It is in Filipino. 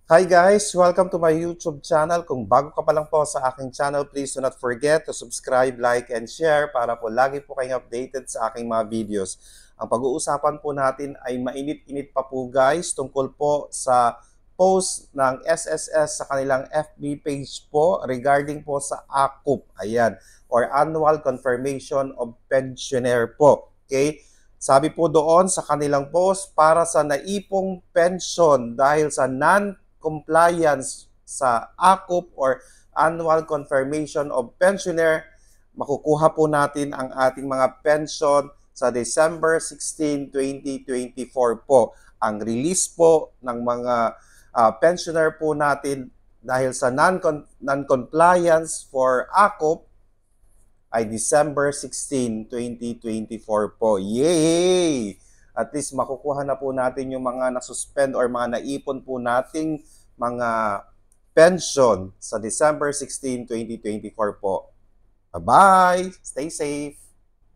Hi guys! Welcome to my YouTube channel. Kung bago ka pa lang po sa aking channel, please do not forget to subscribe, like, and share para po lagi po kayong updated sa aking mga videos. Ang pag-uusapan po natin ay mainit-init pa po guys tungkol po sa post ng SSS sa kanilang FB page po regarding po sa AKUP. Ayan, or Annual Confirmation of Pensioner po. Okay? Sabi po doon sa kanilang post, para sa naipong pension dahil sa non-compliance sa AKUP or Annual Confirmation of Pensioner, makukuha po natin ang ating mga pension sa December 16, 2024 po. Ang release po ng mga pensioner po natin dahil sa non-compliance for AKUP ay December 16, 2024 po. Yay! At least makukuha na po natin yung mga nasuspend or mga naipon po nating mga pension sa December 16, 2024 po. Bye-bye! Stay safe!